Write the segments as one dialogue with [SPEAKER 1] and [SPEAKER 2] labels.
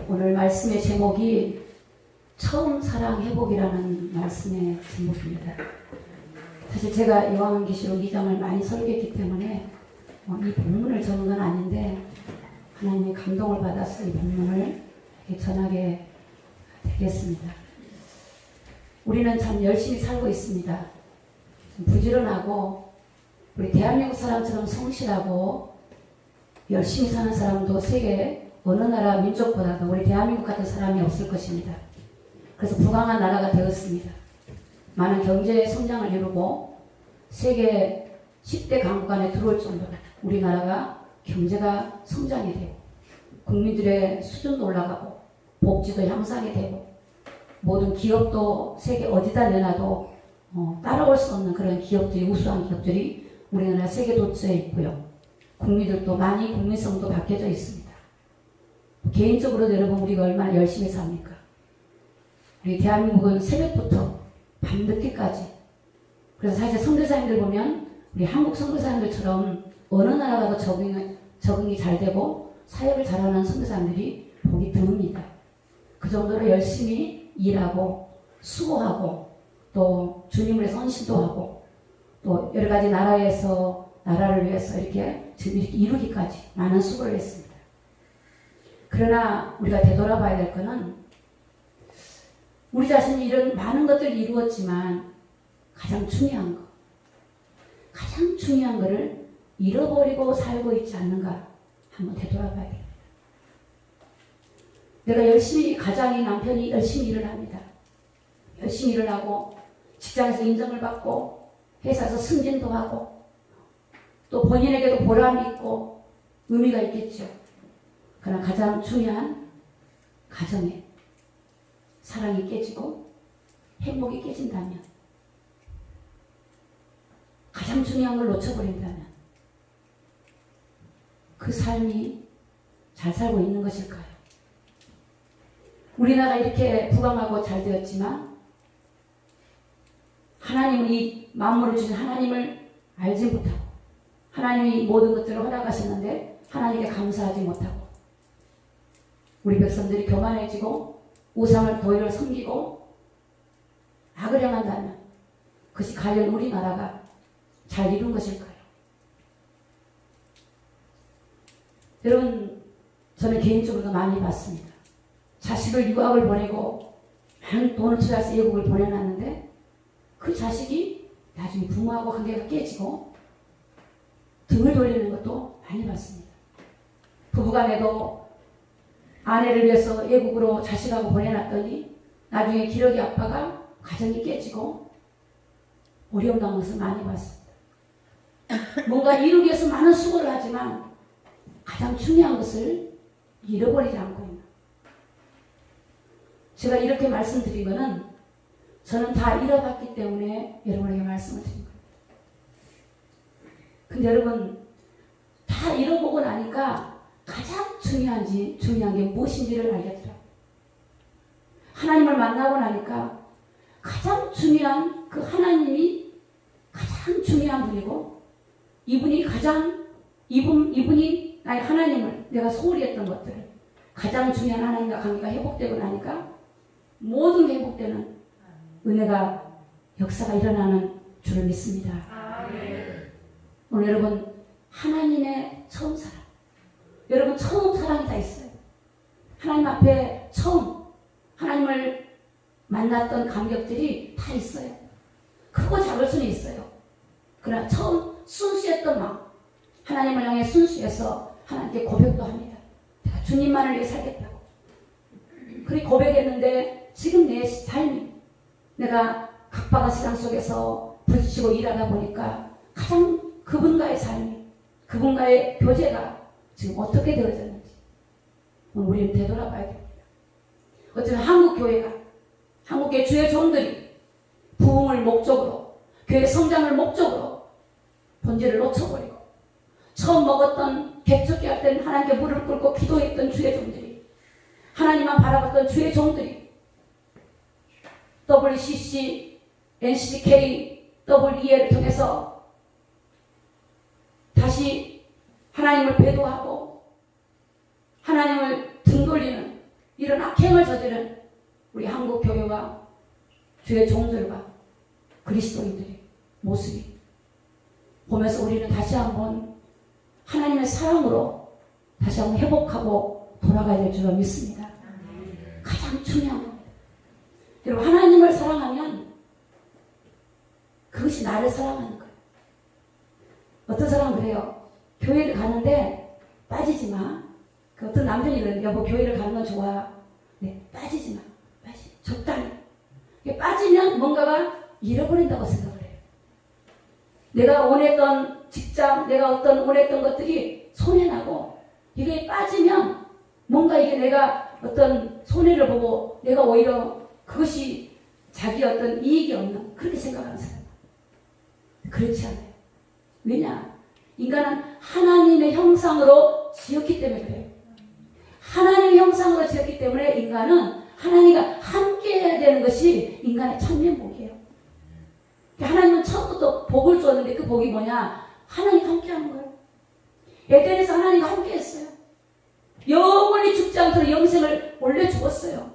[SPEAKER 1] 오늘 말씀의 제목이 처음 사랑 회복이라는 말씀의 제목입니다. 사실 제가 요한계시록 2장을 많이 설교했기 때문에 이 본문을 적은 건 아닌데 하나님의 감동을 받아서 이 본문을 이렇게 전하게 되겠습니다. 우리는 참 열심히 살고 있습니다. 부지런하고 우리 대한민국 사람처럼 성실하고 열심히 사는 사람도 세계 어느 나라 민족보다도 우리 대한민국 같은 사람이 없을 것입니다. 그래서 부강한 나라가 되었습니다. 많은 경제 성장을 이루고 세계 10대 강국 안에 들어올 정도로 우리나라가 경제가 성장이 되고 국민들의 수준도 올라가고 복지도 향상이 되고 모든 기업도 세계 어디다 내놔도 따라올 수 없는 그런 기업들이 우수한 기업들이 우리나라 세계 도처에 있고요. 국민들도 많이 국민성도 바뀌어져 있습니다. 개인적으로도 여러분 우리가 얼마나 열심히 삽니까? 우리 대한민국은 새벽부터 밤늦게까지 그래서 사실 선교사님들 보면 우리 한국 선교사님들처럼 어느 나라 가도 적응이 잘 되고 사역을 잘하는 선교사님들이 보기 드뭅니다. 그 정도로 열심히 일하고 수고하고 또 주님을 위해서 헌신도 하고 또 여러 가지 나라를 위해서 이렇게 지금 이렇게 이루기까지 많은 수고를 했습니다. 그러나 우리가 되돌아봐야 될 것은 우리 자신이 이런 많은 것들을 이루었지만 가장 중요한 것을 잃어버리고 살고 있지 않는가 한번 되돌아봐야 됩니다. 내가 열심히 가장이 남편이 열심히 일을 합니다. 열심히 일을 하고 직장에서 인정을 받고 회사에서 승진도 하고 또 본인에게도 보람이 있고 의미가 있겠죠. 그러나 가장 중요한 가정에 사랑이 깨지고 행복이 깨진다면 가장 중요한 걸 놓쳐버린다면 그 삶이 잘 살고 있는 것일까요? 우리나라 이렇게 부강하고 잘 되었지만 하나님은 이 만물을 주신 하나님을 알지 못하고 하나님이 모든 것들을 허락하셨는데 하나님께 감사하지 못하고 우리 백성들이 교만해지고 우상을 도리를 섬기고 악을 행한다면 그것이 과연 우리나라가 잘 이룬 것일까요? 여러분 저는 개인적으로도 많이 봤습니다. 자식을 유학을 보내고 많은 돈을 투자해서 외국을 보내놨는데 그 자식이 나중에 부모하고 관계가 깨지고 등을 돌리는 것도 많이 봤습니다. 부부간에도 아내를 위해서 외국으로 자식하고 보내놨더니 나중에 기러기 아빠가 가정이 깨지고 어려움 당하는 것을 많이 봤습니다. 뭔가 이루기 위해서 많은 수고를 하지만 가장 중요한 것을 잃어버리지 않고 있는. 제가 이렇게 말씀드린 것은 저는 다 잃어봤기 때문에 여러분에게 말씀을 드린 겁니다. 근데 여러분 다 잃어보고 나니까 가장 중요한 게 무엇인지를 알겠더라고요. 하나님을 만나고 나니까 가장 중요한 그 하나님이 가장 중요한 분이고 이분이 나의 하나님을 내가 소홀히 했던 것들을 가장 중요한 하나님과 관계가 회복되고 나니까 모든 게 회복되는 은혜가 역사가 일어나는 줄을 믿습니다. 오늘 여러분 하나님의 처음 사랑 여러분 처음 사랑이 다 있어요. 하나님 앞에 처음 하나님을 만났던 감격들이 다 있어요. 크고 작을 수는 있어요. 그러나 처음 순수했던 마음 하나님을 향해 순수해서 하나님께 고백도 합니다. 내가 주님만을 위해 살겠다고. 그렇게 고백했는데 지금 내 삶이 내가 각박한 세상 속에서 부딪히고 일하다 보니까 가장 그분과의 삶이 그분과의 교제가 지금 어떻게 되어졌는지 우리는 되돌아봐야 됩니다. 어쩌면 한국교회 주의 종들이 부흥을 목적으로 교회 성장을 목적으로 본질을 놓쳐버리고 처음 먹었던 개척기 할 때는 하나님께 무릎 꿇고 기도했던 주의 종들이 하나님만 바라봤던 주의 종들이 WCC, NCK, WEL을 통해서 다시 하나님을 배도하고 하나님을 등 돌리는 이 이런 악행을 저지른 우리 한국 교회와 주의 종들과 그리스도인들의 모습이 보면서 우리는 다시 한번 하나님의 사랑으로 다시 한번 회복하고 돌아가야 될 줄로 믿습니다. 가장 중요한 겁니다. 여러분, 하나님을 사랑하면 그것이 나를 사랑하는 거예요. 어떤 사람은 그래요. 교회를 가는데 빠지지 마. 그 어떤 남편이 그래요. 여보, 교회를 가는 건 좋아. 네, 빠지지 마. 적당히. 빠지면 뭔가가 잃어버린다고 생각을 해요. 내가 원했던 직장, 내가 원했던 것들이 손해나고, 이게 빠지면 뭔가 이게 내가 어떤 손해를 보고 내가 오히려 그것이 자기 어떤 이익이 없는 그렇게 생각하는 사람. 그렇지 않아요. 왜냐? 인간은 하나님의 형상으로 지었기 때문에 그래요. 하나님의 형상으로 지었기 때문에 인간은 하나님과 함께 해야 되는 것이 인간의 천면복이에요. 하나님은 처음부터 복을 주었는데 그 복이 뭐냐? 하나님과 함께 하는 거예요. 에덴에서 하나님과 함께 했어요. 영원히 죽지 않도록 영생을 원래 주었어요.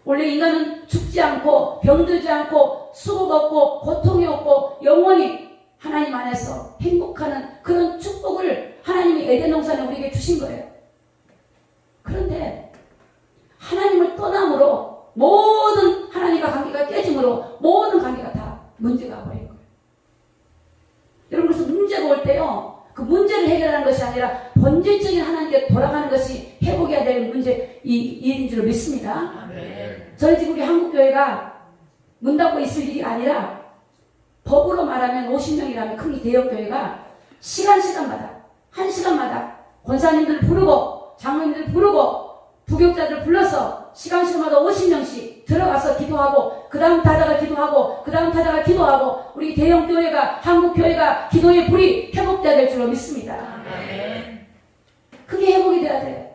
[SPEAKER 1] 원래 인간은 죽지 않고 병들지 않고 수고 없고 고통이 없고 영원히 하나님 안에서 행복하는 그런 축복을 하나님이 에덴 동산에 우리에게 주신 거예요. 그런데 하나님을 떠남으로 모든 하나님과 관계가 깨짐으로 모든 관계가 다 문제가 버린 거예요. 여러분, 그래서 문제가 올 때요, 그 문제를 해결하는 것이 아니라 본질적인 하나님께 돌아가는 것이 회복해야 될 일인 줄 믿습니다.
[SPEAKER 2] 아멘.
[SPEAKER 1] 저희 지금 우리 한국교회가 문 닫고 있을 일이 아니라 법으로 말하면 50명이라면 큰 대형교회가 시간마다 한 시간마다 권사님들 부르고 장로님들 부르고 부교육자들 불러서 시간마다 50명씩 들어가서 기도하고 그 다음 타자가 기도하고 그 다음 타자가 기도하고 우리 대형교회가 한국교회가 기도의 불이 회복돼야 될 줄로 믿습니다.
[SPEAKER 2] 아멘.
[SPEAKER 1] 그게 회복이 돼야 돼요.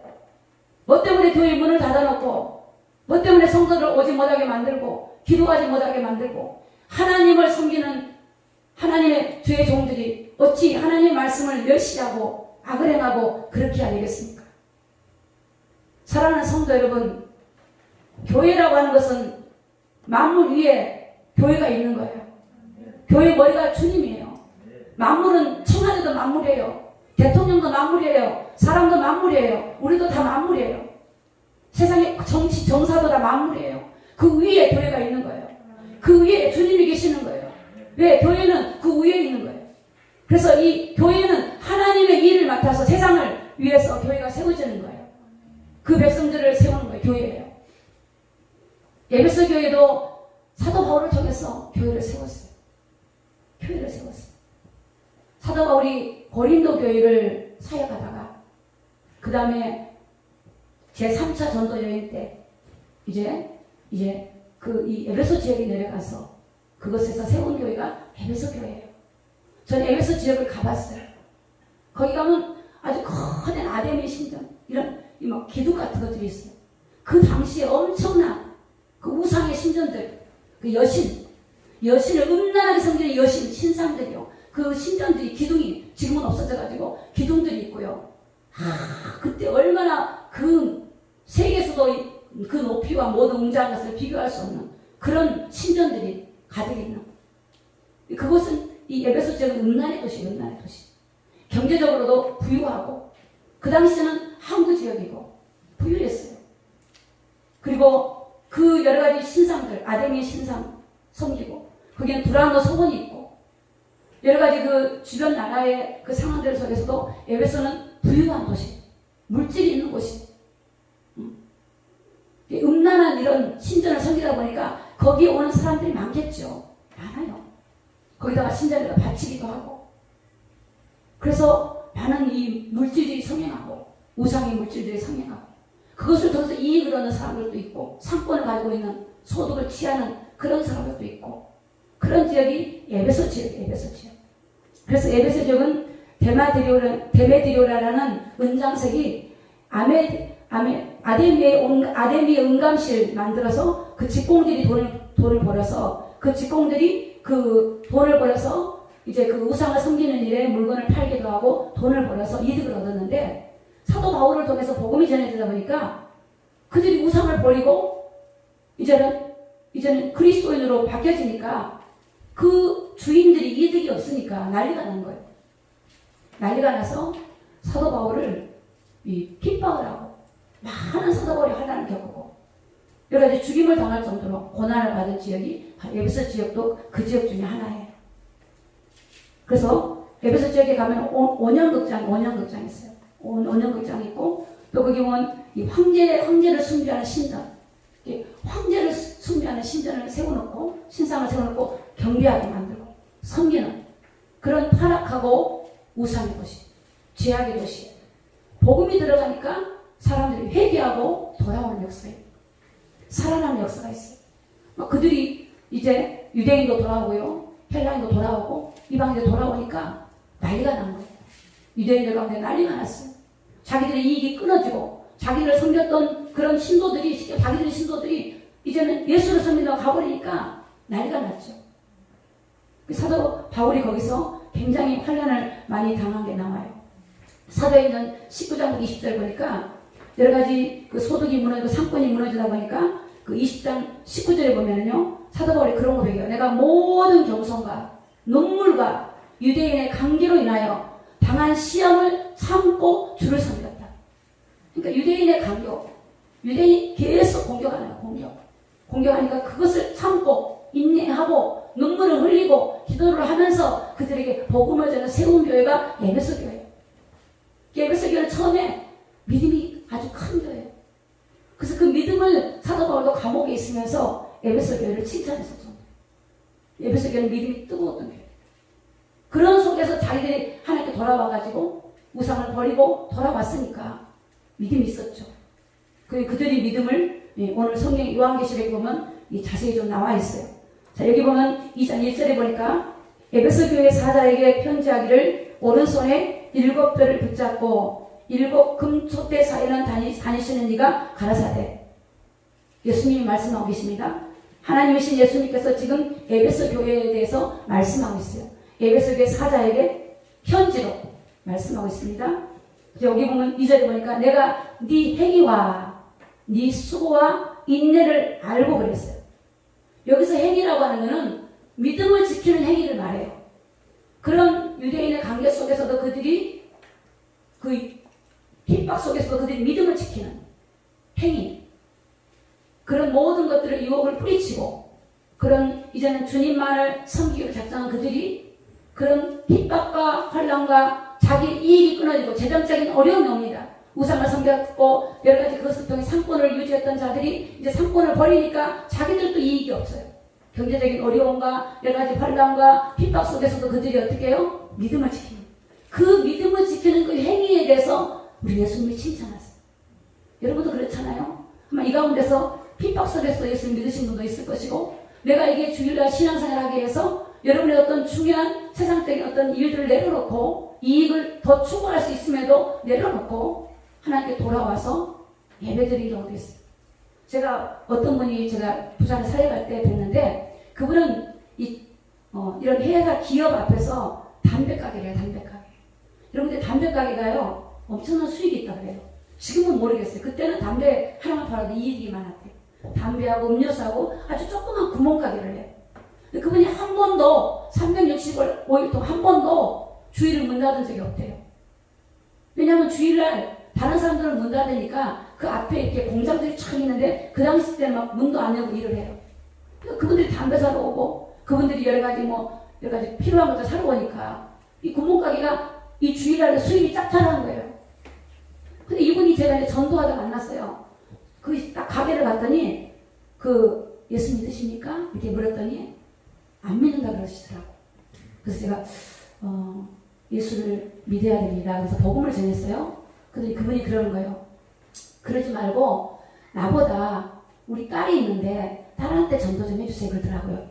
[SPEAKER 1] 뭐 때문에 교회 문을 닫아놓고 뭐 때문에 성도를 오지 못하게 만들고 기도하지 못하게 만들고 하나님을 섬기는 하나님의 주의 종들이 어찌 하나님의 말씀을 멸시하고 악을 행하고 그렇게 해야 되겠습니까? 사랑하는 성도 여러분, 교회라고 하는 것은 만물 위에 교회가 있는 거예요. 교회 머리가 주님이에요. 만물은 청와대도 만물이에요. 대통령도 만물이에요. 사람도 만물이에요. 우리도 다 만물이에요. 세상의 정치, 정사도 다 만물이에요. 그 위에 교회가 있는 거예요. 그 위에 주님이 계시는 거예요. 왜? 교회는 그 위에 있는 거예요. 그래서 이 교회는 하나님의 일을 맡아서 세상을 위해서 교회가 세워지는 거예요. 그 백성들을 세우는 거예요. 교회예요. 에베소 교회도 사도 바울을 통해서 교회를 세웠어요. 교회를 세웠어요. 사도 바울이 고린도 교회를 사역하다가 그 다음에 제3차 전도 여행 때 이제 그 이 에베소 지역에 내려가서 그것에서 세운 교회가 에베소 교회예요. 저는 에베소 지역을 가봤어요. 거기 가면 아주 커다란 아데미 신전 이런 막 기둥 같은 것들이 있어요. 그 당시에 엄청난 그 우상의 신전들, 그 여신을 음란하게 섬기는 여신 신상들이요. 그 신전들이 기둥이 지금은 없어져가지고 기둥들이 있고요. 그때 얼마나 그 세계에서도 그 높이와 모든 웅장한 것을 비교할 수 없는 그런 신전들이 가득 있는. 그곳은 이 에베소 지역은 음란의 도시. 경제적으로도 부유하고 그 당시에는 항구 지역이고 부유했어요. 그리고 그 여러 가지 신상들, 아데미 신상 섬기고 거기는 두란노 소원이 있고 여러 가지 그 주변 나라의 그 상황들 속에서도 에베소는 부유한 도시, 물질이 있는 곳이. 음란한 이런 신전을 섬기다 보니까 거기에 오는 사람들이 많겠죠. 많아요. 거기다가 신전에다 바치기도 하고. 그래서 많은 이 물질들이 성행하고 우상의 물질들이 성행하고 그것을 통해서 이익을 얻는 사람들도 있고 상권을 가지고 있는 소득을 취하는 그런 사람들도 있고 그런 지역이 에베소 지역이에요. 에베소 지역. 그래서 에베소 지역은 데메드리오라는 은장색이 아데미의 은감실 만들어서 그 직공들이 돈을 벌어서 그 직공들이 그 돈을 벌어서 이제 그 우상을 섬기는 일에 물건을 팔기도 하고 돈을 벌어서 이득을 얻었는데 사도 바울을 통해서 복음이 전해지다 보니까 그들이 우상을 버리고 이제는 그리스도인으로 바뀌어지니까 그 주인들이 이득이 없으니까 난리가 난 거예요. 난리가 나서 사도 바울을 핍박을 하고 많은 사도 바울이 환난을 겪고 여러 가지 죽임을 당할 정도로 고난을 받은 지역이 에베소 지역도 그 지역 중에 하나예요. 그래서 에베소 지역에 가면 5년 극장이 있어요. 5년 극장이 있고 또 거기 보면 이 황제를 숭배하는 신전, 황제를 숭배하는 신전을 세워놓고 신상을 세워놓고 경배하게 만들고 섬기는 그런 타락하고 우상의 도시, 죄악의 도시. 복음이 들어가니까 사람들이 회개하고 돌아오는 역사예요. 살아나는 역사가 있어요. 그들이 이제 유대인도 돌아오고요, 헬라인도 돌아오고 이방인도 돌아오니까 난리가 난 거예요. 유대인들 가운데 난리가 났어요. 자기들의 이익이 끊어지고 자기를 섬겼던 그런 신도들이 자기들의 신도들이 이제는 예수를 섬긴다고 가버리니까 난리가 났죠. 사도 바울이 거기서 굉장히 환난을 많이 당한 게 나와요. 사도행전 19장 20절 보니까 여러 가지 그 소득이 무너지고 상권이 무너지다 보니까 그 20장 19절에 보면은요, 사도 바울이 그런 거 배워요. 내가 모든 겸손과 눈물과 유대인의 관계로 인하여 당한 시험을 참고 주를 섬겼다. 그러니까 유대인의 강요, 유대인이 계속 공격하는 거예요. 공격하니까 그것을 참고 인내하고 눈물을 흘리고 기도를 하면서 그들에게 복음을 전해 세운 교회가 에베소 교회예요. 에베소 교회는 처음에 믿음이 아주 큰 교회예요. 그래서 그 믿음을 사도 바울도 감옥에 있으면서 에베소 교회를 칭찬했었죠. 에베소 교회는 믿음이 뜨거웠던 교회. 그런 속에서 자기들이 하나님께 돌아와가지고 우상을 버리고 돌아왔으니까 믿음이 있었죠. 그들이 믿음을 오늘 성경 요한계시록에 보면 자세히 좀 나와 있어요. 자, 여기 보면 2장 1절에 보니까 에베소 교회 사자에게 편지하기를 오른손에 7뼈를 붙잡고 7 금촛대 사이는 다니시는 이가 가라사대. 예수님이 말씀하고 계십니다. 하나님이신 예수님께서 지금 에베소 교회에 대해서 말씀하고 있어요. 에베소 교회 사자에게 편지로 말씀하고 있습니다. 여기 보면 2절에 보니까 내가 네 행위와 네 수고와 인내를 알고 그랬어요. 여기서 행위라고 하는 것은 믿음을 지키는 행위를 말해요. 그런 유대인의 관계 속에서도 그들이 그 핍박 속에서도 그들이 믿음을 지키는 행위, 그런 모든 것들을 유혹을 뿌리치고 그런 이제는 주님만을 섬기기로 작정한 그들이 그런 핍박과 환난과 자기 이익이 끊어지고 재정적인 어려움이 옵니다. 우상을 섬겼고 여러 가지 그것을 통해 상권을 유지했던 자들이 이제 상권을 버리니까 자기들도 이익이 없어요. 경제적인 어려움과 여러 가지 환난과 핍박 속에서도 그들이 어떻게 해요? 믿음을 지키는. 그 믿음을 지키는 그 행위에 대해서 우리 예수님이 칭찬하세요. 여러분도 그렇잖아요. 아마 이 가운데서 핍박 속에서 예수님 믿으신 분도 있을 것이고 내가 이게 주일날 신앙생활하기 위해서 여러분의 어떤 중요한 세상적인 어떤 일들을 내려놓고 이익을 더 추구할 수 있음에도 내려놓고 하나님께 돌아와서 예배드린 경우도 있어요. 제가 어떤 분이 제가 부산에 사회 갈 때 뵀는데 그분은 이런 회사 기업 앞에서 담배 가게를 해요. 담배 가게. 여러분들 담배 가게가요 엄청난 수익이 있다 그래요. 지금은 모르겠어요. 그때는 담배 하나만 팔아도 이익이 많았대요. 담배하고 음료수하고 아주 조그만 구멍가게를 해요. 근데 그분이 한 번도 365일 동안 한 번도 주일을 문 닫은 적이 없대요. 왜냐하면 주일날 다른 사람들은 문 닫으니까 그 앞에 이렇게 공장들이 쫙 있는데 그 당시 때는 막 문도 안 열고 일을 해요. 그분들이 담배 사러 오고 그분들이 여러 가지 필요한 것들 사러 오니까 이 구멍가게가 이 주일날에 수입이 짭짤한 거예요. 근데 이분이 제가 이제 전도하다 만났어요. 그 딱 가게를 갔더니 그 예수 믿으십니까? 이렇게 물었더니 안 믿는다 그러시더라고. 그래서 제가 예수를 믿어야 됩니다. 그래서 복음을 전했어요. 그랬더니 그분이 그러는 거예요. 그러지 말고 나보다 우리 딸이 있는데 딸한테 전도 좀 해주세요 그러더라고요.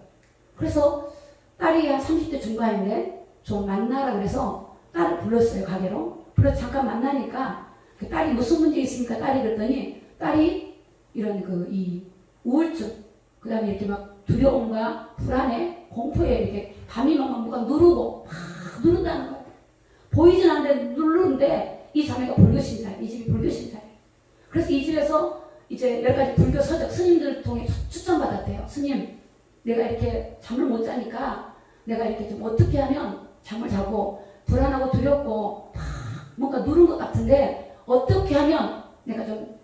[SPEAKER 1] 그래서 딸이 한 30대 중반인데 좀 만나라 그래서 딸을 불렀어요. 가게로. 불러서 잠깐 만나니까 그 딸이 무슨 문제 있습니까? 딸이 그랬더니 딸이 이런 이 우울증, 그 다음에 이렇게 막 두려움과 불안에 공포에 이렇게 밤이면 뭐가 누르고 막 누른다는 거예요. 보이진 않는데 누르는데 이 자매가 불교신자예요. 이 집이 불교신자예요. 그래서 이 집에서 이제 여러 가지 불교 서적 스님들 통해 추천받았대요. 스님, 내가 이렇게 잠을 못 자니까 내가 이렇게 좀 어떻게 하면 잠을 자고 불안하고 두렵고 막 뭔가 누른 것 같은데 어떻게 하면 내가 좀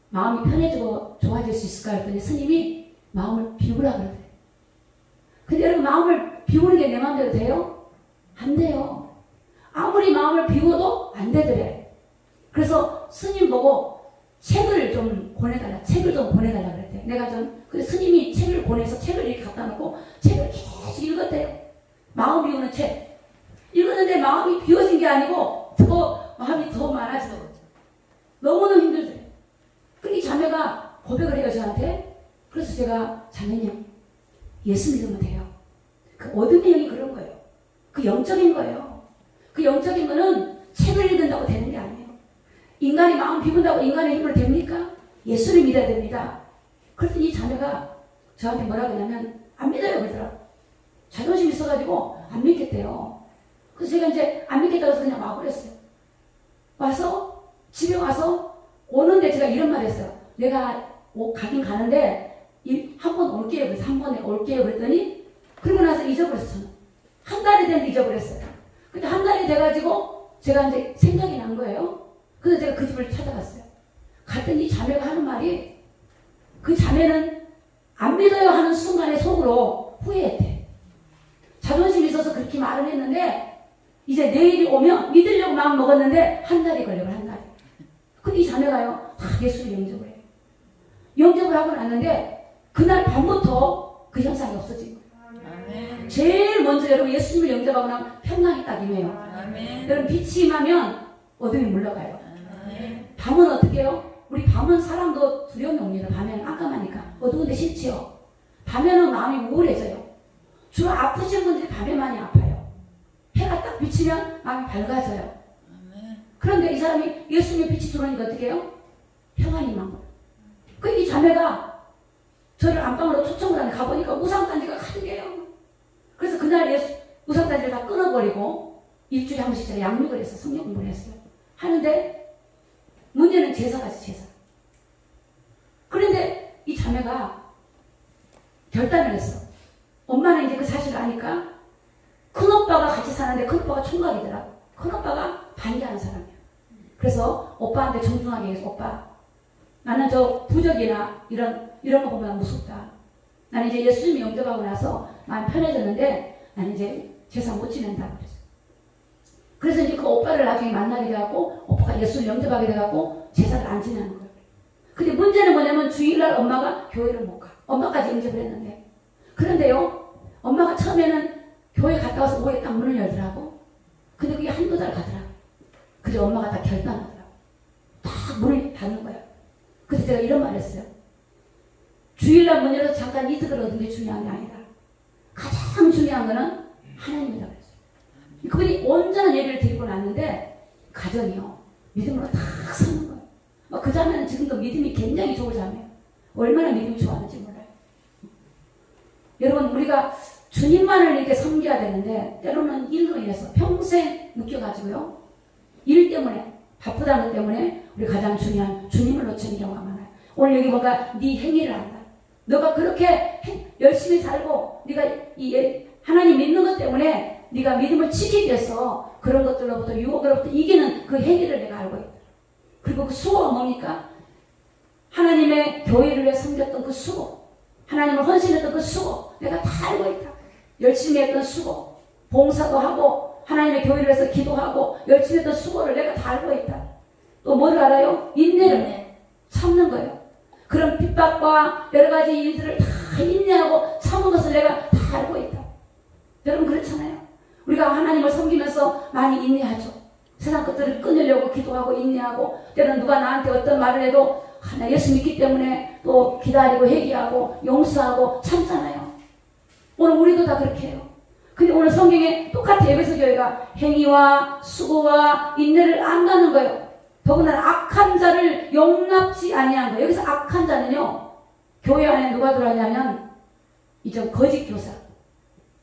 [SPEAKER 1] 마음이 편해지고 좋아질 수 있을까 했더니 스님이 마음을 비우라 그러대. 근데 여러분 마음을 비우는 게 내 마음대로 돼요? 안 돼요. 아무리 마음을 비워도 안 되더래. 그래서 스님 보고 책을 좀 보내달라 그랬대. 내가 좀, 그래서 스님이 책을 보내서 책을 이렇게 갖다 놓고 책을 계속 읽었대요. 마음 비우는 책. 읽었는데 마음이 비워진 게 아니고 더 마음이 더 많아져. 너무너무 힘들대. 근데 이 자매가 고백을 해요, 저한테. 그래서 제가, 자매님, 예수 믿으면 돼요. 그 어둠의 영이 그런 거예요. 그 영적인 거예요. 그 영적인 거는 책을 읽는다고 되는 게 아니에요. 인간이 마음 비운다고 인간의 힘으로 됩니까? 예수를 믿어야 됩니다. 그랬더니 이 자매가 저한테 뭐라 그러냐면, 안 믿어요, 그러더라고. 자존심 있어가지고 안 믿겠대요. 그래서 제가 이제 안 믿겠다고 해서 그냥 와버렸어요. 와서, 집에 와서 오는데 제가 이런 말 했어요. 내가 가긴 가는데, 한 번 올게요. 그래서 한 번에 올게요. 그랬더니, 그러고 나서 잊어버렸어요. 저는. 한 달이 됐는데 잊어버렸어요. 근데 한 달이 돼가지고 제가 이제 생각이 난 거예요. 그래서 제가 그 집을 찾아갔어요. 갔더니 자매가 하는 말이, 그 자매는 안 믿어요 하는 순간에 속으로 후회했대. 자존심이 있어서 그렇게 말을 했는데 이제 내일이 오면 믿으려고 마음 먹었는데 한 달이 걸려요. 한 달이. 근데 이 자매가요, 예수를 영접을 해요. 영접을 하고 났는데 그날 밤부터 그 현상이 없어진 거예요. 아멘. 제일 먼저 여러분 예수님을 영접하고 나면 평강이 딱 임해요. 아멘. 여러분 빛이 임하면 어둠이 물러가요. 아멘. 밤은 어떻게 해요? 우리 밤은 사람도 두려움이 옵니다. 밤에는 깜깜하니까. 어두운데 싫지요. 밤에는 마음이 우울해져요. 주로 아프신 분들이 밤에 많이 아파요. 해가 딱 비치면 마음이 밝아져요. 그런데 이 사람이 예수님의 빛이 들어오니까 어떻게 해요? 평안이 임한 거예요. 이 자매가 저를 안방으로 초청을 하니 가보니까 우상단지가 가득해요. 그래서 그날 우상단지를 다 끊어버리고 일주일에 한 번씩 제가 양육을 해서 성경 공부를 했어요. 하는데 문제는 제사가지, 제사. 그런데 이 자매가 결단을 했어. 엄마는 이제 그 사실을 아니까 큰오빠가 같이 사는데 큰오빠가 총각이더라고. 큰오빠가 반대하는 사람이야. 그래서 오빠한테 정중하게 얘기해서, 오빠, 나는 저 부적이나 이런 거 보면 무섭다. 나는 이제 예수님이 영접하고 나서 마음이 편해졌는데 나는 이제 제사 못 지낸다. 그래서 이제 그 오빠를 나중에 만나게 돼갖고 오빠가 예수를 영접하게 돼갖고 제사를 안 지내는 거예요. 근데 문제는 뭐냐면 주일날 엄마가 교회를 못 가. 엄마까지 영접을 했는데. 그런데요, 엄마가 처음에는 교회 갔다 와서 오후에 딱 문을 열더라고. 근데 그게 한두 달 가더라고. 그래서 엄마가 다 결단하더라고. 딱 문을 닫는 거야. 그래서 제가 이런 말 했어요. 주일날 문 열어서 잠깐 이득을 얻는 게 중요한 게 아니다. 가장 중요한 거는 하나님이라고 그랬어요. 그분이 온전한 예배를 드리고 났는데 가정이요, 믿음으로 딱 서는 거예요. 그 자매는 지금도 믿음이 굉장히 좋은 자매예요. 얼마나 믿음이 좋았는지 몰라요. 여러분, 우리가 주님만을 이렇게 섬겨야 되는데 때로는 일로 인해서 평생 묶여가지고요, 일 때문에, 바쁘다는 것 때문에 우리 가장 중요한 주님을 놓치는 경우가 많아요. 오늘 여기 뭔가 네 행위를 한다. 너가 그렇게 열심히 살고 네가 하나님 믿는 것 때문에 네가 믿음을 지키기 위해서 그런 것들로부터, 유혹으로부터 이기는 그 행위를 내가 알고 있다. 그리고 그 수고가 뭡니까? 하나님의 교회를 위해 섬겼던 그 수고, 하나님을 헌신했던 그 수고, 내가 다 알고 있다. 열심히 했던 수고, 봉사도 하고 하나님의 교회를 위해서 기도하고 열심히 했던 수고를 내가 다 알고 있다. 또 뭘 알아요? 인내를 참는 거예요. 그런 핍박과 여러 가지 일들을 다 인내하고 참은 것을 내가 다 알고 있다. 여러분, 그렇잖아요. 우리가 하나님을 섬기면서 많이 인내하죠. 세상 것들을 끊으려고 기도하고 인내하고, 때로는 누가 나한테 어떤 말을 해도 나 예수 믿기 때문에 또 기다리고 회개하고 용서하고 참잖아요. 오늘 우리도 다 그렇게 해요. 근데 오늘 성경에 똑같이 에베소 교회가 행위와 수고와 인내를 안다는 거예요. 더군다나 악한 자를 용납지 아니한 거예요. 여기서 악한 자는요, 교회 안에 누가 들어왔냐면 이제 거짓 교사,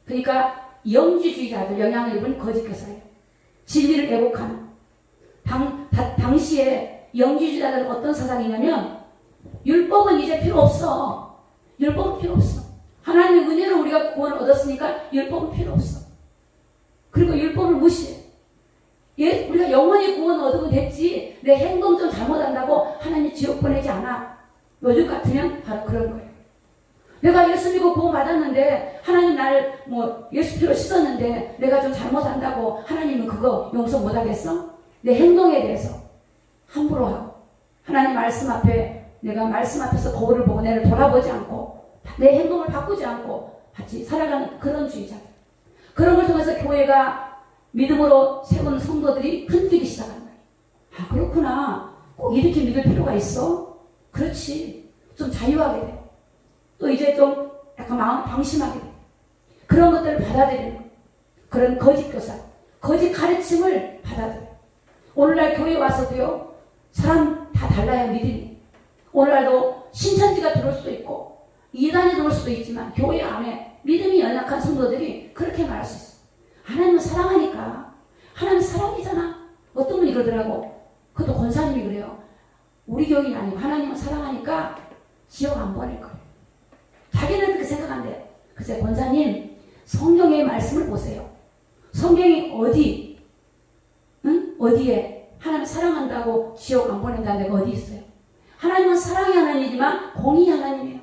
[SPEAKER 1] 그러니까 영지주의자들 영향을 입은 거짓 교사예요. 진리를 왜곡하는. 당시에 영지주의자들은 어떤 사상이냐면 율법은 이제 필요 없어. 율법은 필요 없어. 하나님의 은혜로 우리가 구원을 얻었으니까 율법은 필요 없어. 그리고 율법을 무시해. 우리가 영원히 구원을 얻으면 됐지 내 행동 좀 잘못한다고 하나님 지옥 보내지 않아. 요즘 같으면 바로 그런 거예요. 내가 예수 믿고 구원 받았는데 하나님 나를 예수 피로 씻었는데 내가 좀 잘못한다고 하나님은 그거 용서 못하겠어? 내 행동에 대해서 함부로 하고 하나님 말씀 앞에 내가 말씀 앞에서 거울을 보고 내를 돌아보지 않고 내 행동을 바꾸지 않고 같이 살아가는 그런 주의자들. 그런 걸 통해서 교회가 믿음으로 세운 성도들이 흔들기 시작한 거예요. 아, 그렇구나. 꼭 이렇게 믿을 필요가 있어? 그렇지. 좀 자유하게 돼. 또 이제 좀 약간 마음 방심하게 돼. 그런 것들을 받아들이는 거예요. 그런 거짓 교사, 거짓 가르침을 받아들여요. 오늘날 교회 와서도요, 사람 다 달라요, 믿음이. 오늘날도 신천지가 들어올 수도 있고, 이단이 들어올 수도 있지만, 교회 안에 믿음이 연약한 성도들이 그렇게 말할 수 있어요. 하나님은 사랑하니까. 하나님 사랑이잖아. 어떤 분이 그러더라고. 그것도 권사님이 그래요. 우리 교인이 아니고 하나님은 사랑하니까 지옥 안 보낼 거예요. 자기는 그렇게 생각한대. 글쎄, 권사님, 성경의 말씀을 보세요. 성경이 어디에 하나님 사랑한다고 지옥 안 보낸다는 데가 어디 있어요? 하나님은 사랑이 하나님이지만 공의 하나님이에요.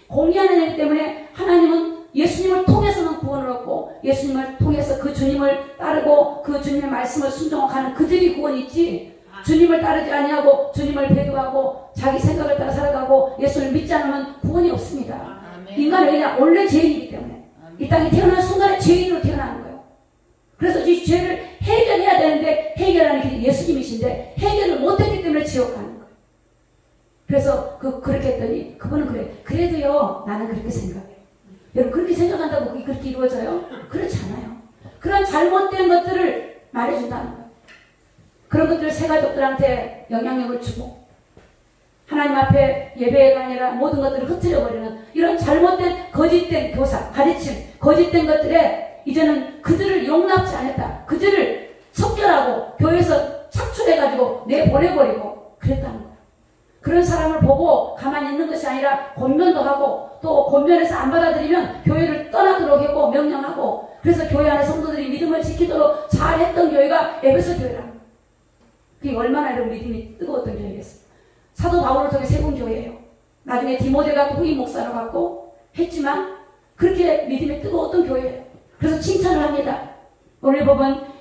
[SPEAKER 1] 공의 하나님 때문에 하나님은 예수님을 통해서는 구원을 얻고 예수님을 통해서 그 주님을 따르고 그 주님의 말씀을 순종하는 그들이 구원이 있지, 주님을 따르지 아니하고 주님을 배도하고 자기 생각을 따라 살아가고 예수를 믿지 않으면 구원이 없습니다. 인간은 그냥 원래 죄인이기 때문에 이 땅에 태어난 순간에 죄인으로 태어나는 거예요. 그래서 이 죄를 해결해야 되는데 해결하는 길이 예수님이신데 해결을 못했기 때문에 지옥 가는 거예요. 그래서 그렇게 했더니 그분은 그래도요 나는 그렇게 생각해요. 여러분 그렇게 생각한다고 그게 그렇게 이루어져요? 그렇지 않아요. 그런 잘못된 것들을 말해준다는 거예요. 그런 것들을 새가족들한테 영향력을 주고 하나님 앞에 예배가 아니라 모든 것들을 흐트려버리는 이런 잘못된 거짓된 교사, 가르침, 거짓된 것들에 이제는 그들을 용납지 않았다. 그들을 척결하고 교회에서 착출해가지고 내보내버리고 그랬다는 거예요. 그런 사람을 보고 가만히 있는 것이 아니라 권면도 하고 또 권면에서 안 받아들이면 교회를 떠나도록 하고 명령하고 그래서 교회 안에 성도들이 믿음을 지키도록 잘했던 교회가 에베소 교회라는 거예요. 그게 얼마나 이런 믿음이 뜨거웠던 교회겠어요. 사도 바울을 통해 세운 교회예요. 나중에 디모데가 후임 목사로 갖고 했지만 그렇게 믿음이 뜨거웠던 교회예요. 그래서 칭찬을 합니다. 오늘 법은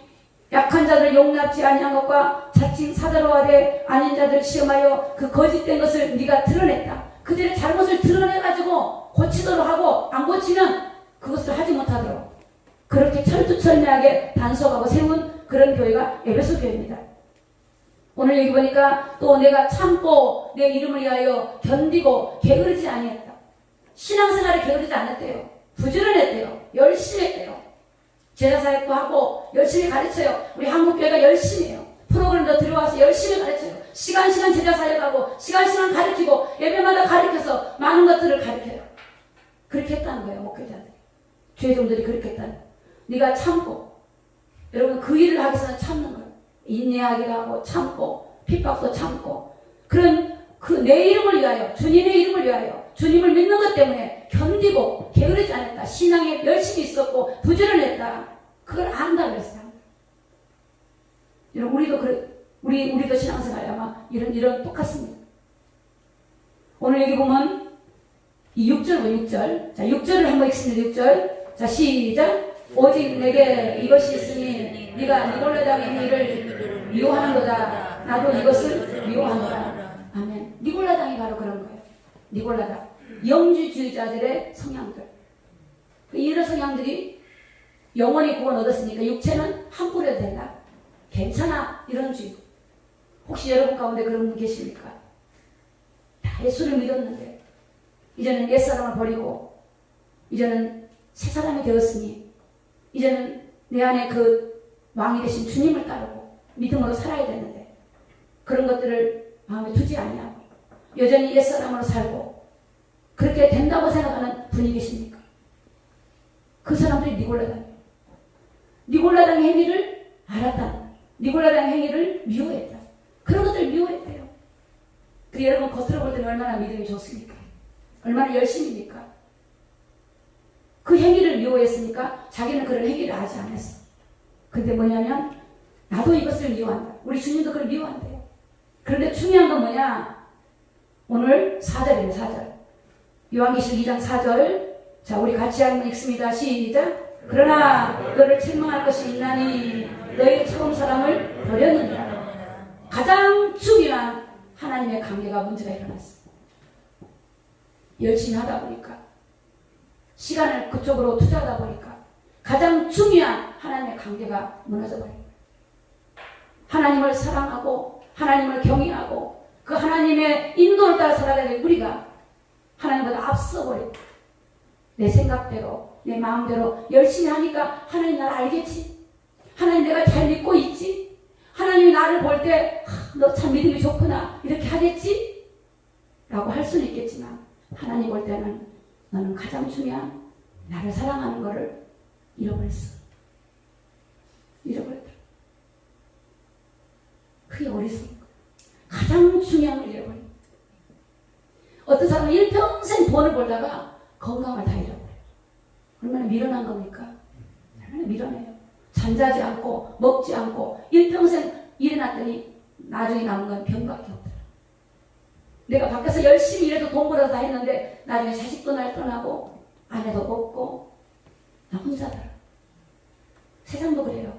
[SPEAKER 1] 약한 자들 용납지 아니한 것과 자칭 사자로 하되 아닌 자들 시험하여 그 거짓된 것을 네가 드러냈다. 그들의 잘못을 드러내가지고 고치도록 하고 안 고치면 그것을 하지 못하도록 그렇게 철두철미하게 단속하고 세운 그런 교회가 에베소 교회입니다. 오늘 여기 보니까 또 내가 참고 내 이름을 위하여 견디고 게으르지 아니했다. 신앙생활에 게으르지 않았대요. 부지런했대요. 열심히 했대요. 제자사역도 하고 열심히 가르쳐요. 우리 한국교회가 열심히 해요. 프로그램도 들어와서 열심히 가르쳐요. 시간 제자사역하고 시간 가르치고 예배마다 가르쳐서 많은 것들을 가르쳐요. 그렇게 했다는 거예요. 목회자들이. 죄종들이 그렇게 했다는 거예요. 네가 참고 여러분 그 일을 하기 위해서는 참는 거예요. 인내하기도 하고 참고 핍박도 참고 그런 내 이름을 위하여 주님의 이름을 위하여 주님을 믿는 것 때문에 견디고 게으르지 않았다. 신앙에 열심히 있었고 부지런했다. 그걸 안다 그랬어요. 여러분 우리도 신앙생활 아마 이런 똑같습니다. 오늘 여기 보면 이 6절 6절 자 6절을 한번 읽습니다. 6절 자 시작. 오직 내게 이것이 있으니 네가 니골라당의 행위를 미워하는도다. 나도 이것을 미워한다. 아멘. 니골라당이 바로 그런 거예요. 니골라당. 영주주의자들의 성향들. 이런 성향들이 영원히 구원 얻었으니까 육체는 함부려도 된다. 괜찮아. 이런 주의. 혹시 여러분 가운데 그런 분 계십니까? 다 예수를 믿었는데 이제는 옛사람을 버리고 이제는 새 사람이 되었으니 이제는 내 안에 그 왕이 되신 주님을 따르고 믿음으로 살아야 되는데 그런 것들을 마음에 두지 아니하고 여전히 옛사람으로 살고 그렇게 된다고 생각하는 분이 계십니까? 그 사람들이 니골라당의 행위를 알았다. 니골라당의 행위를 미워했다. 그런 것들을 미워했대요. 근데 여러분 겉으로 볼 때는 얼마나 믿음이 좋습니까? 얼마나 열심입니까? 그 행위를 미워했으니까 자기는 그런 행위를 하지 않았어. 근데 뭐냐면 나도 이것을 미워한다. 우리 주님도 그걸 미워한대요. 그런데 중요한 건 뭐냐? 오늘 4절입니다. 4절. 요한계시록 2장 4절. 자, 우리 같이 한번 읽습니다. 시작. 그러나 너를 책망할 것이 있나니 너의 처음 사랑을 버렸느니라. 가장 중요한 하나님의 관계가 문제가 일어났어. 열심히 하다 보니까, 시간을 그쪽으로 투자하다 보니까 가장 중요한 하나님의 관계가 무너져 버린 거예요. 하나님을 사랑하고 하나님을 경외하고 그 하나님의 인도를 따라 살아가야 될 우리가 하나님보다 앞서버리고 내 생각대로 내 마음대로 열심히 하니까 하나님 나를 알겠지? 하나님 내가 잘 믿고 있지? 하나님이 나를 볼 때 너 참 믿음이 좋구나 이렇게 하겠지? 라고 할 수는 있겠지만 하나님 볼 때는 너는 가장 중요한 나를 사랑하는 것을 잃어버렸어. 잃어버렸다. 그게 어리석은 거야. 가장 중요한 걸 잃어버린 거야. 어떤 사람은 일평생 돈을 벌다가 건강을 다 잃어버려요. 얼마나 미련한 겁니까? 얼마나 미련해요. 잠자지 않고 먹지 않고 일평생 일해놨더니 나중에 남은 건 병밖에 없더라. 내가 밖에서 열심히 일해도 돈 벌어서 다 했는데 나중에 자식도 날 떠나고 아내도 없고 나 혼자더라. 세상도 그래요.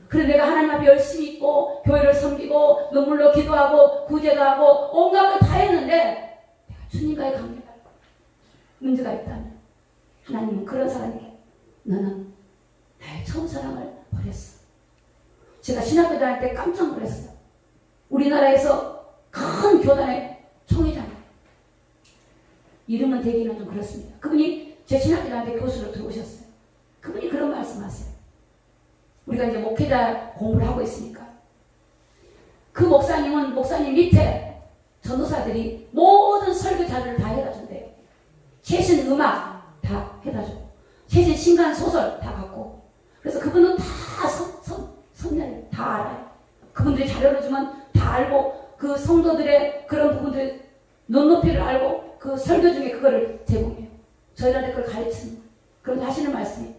[SPEAKER 1] 그래서 내가 하나님 앞에 열심히 있고 교회를 섬기고 눈물로 기도하고 구제도 하고 온갖 걸 다 했는데 내가 주님과의 관계가 문제가 있다면 하나님은 그런 사람에게 너는 나의 처음 사랑을 버렸어. 제가 신학교 다닐 때 깜짝 놀랐어요. 우리나라에서 큰 교단의 총회장이에요. 이름은 대기는 좀 그렇습니다. 그분이 제 신학교 다닐 때 교수로 들어오셨어요. 그분이 그런 말씀하세요. 우리가 이제 목회자 공부를 하고 있으니까 그 목사님 밑에 전도사들이 모든 설교 자료를 다 해다 준대요. 최신 음악 다 해다 주고 최신 신간 소설 다 갖고 그래서 그분은 다 선녀를 다 알아요. 그분들이 자료를 주면 다 알고 그 성도들의 그런 부분들 눈높이를 알고 그 설교 중에 그거를 제공해요. 저희한테 그걸 가르치는 거예요. 그럼 하시는 말씀이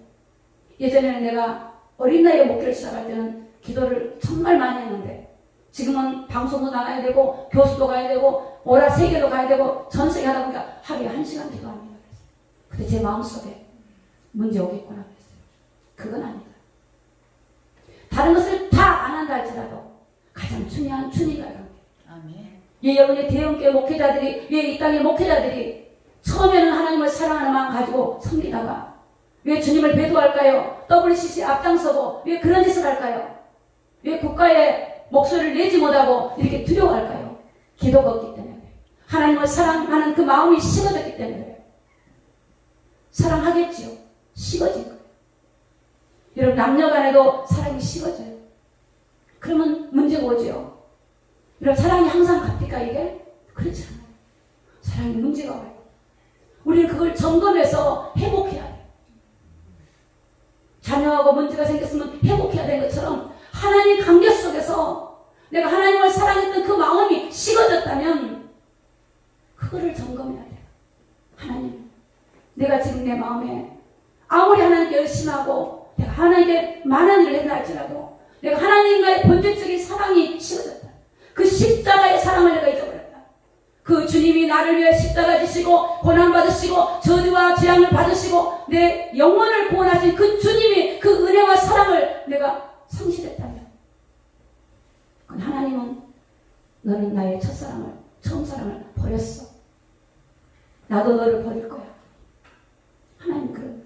[SPEAKER 1] 예전에는 내가 어린 나이에 목회를 시작할 때는 기도를 정말 많이 했는데 지금은 방송도 나가야 되고 교수도 가야 되고 오라 세계도 가야 되고 전 세계 하다 보니까 하루에 1시간 기도합니다. 근데 제 마음속에 문제 오겠구나 그랬어요. 그건 아니다. 다른 것을 다 안 한다 할지라도 가장 중요한 주님과의 관계. 아멘. 예, 여러분의 대형교회 목회자들이 왜 이 땅의 목회자들이 처음에는 하나님을 사랑하는 마음 가지고 섬기다가 왜 주님을 배도할까요? WCC 앞장서고 왜 그런 짓을 할까요? 왜 국가의 목소리를 내지 못하고 이렇게 두려워할까요? 기도가 없기 때문에 하나님을 사랑하는 그 마음이 식어졌기 때문에 사랑하겠지요. 식어진 거예요. 여러분 남녀간에도 사랑이 식어져요. 그러면 문제가 오죠. 여러분 사랑이 항상 갑니까 이게? 그렇지 않아요. 사랑이 문제가 와요. 우리는 그걸 점검해서 회복해야 돼요. 자녀하고 문제가 생겼으면 회복해야 되는 것처럼 하나님 관계 속에서 내가 하나님을 사랑했던 그 마음이 식어졌다면 그거를 점검해야 돼요. 하나님, 내가 지금 내 마음에 아무리 하나님께 열심히 하고 내가 하나님께 많은 일을 했다 할지라도 내가 하나님과의 본질적인 사랑이 식어졌다. 그 십자가의 사랑을 내가 잊어버렸다. 그 주님이 나를 위해 십자가 지시고 고난받으시고 저주와 재앙을 받으시고 내 영혼을 구원하신 그 주님이 그 은혜와 사랑을 내가 상실했다면 그건 하나님은 너는 나의 첫사랑을 처음 사랑을 버렸어. 나도 너를 버릴 거야. 하나님 그런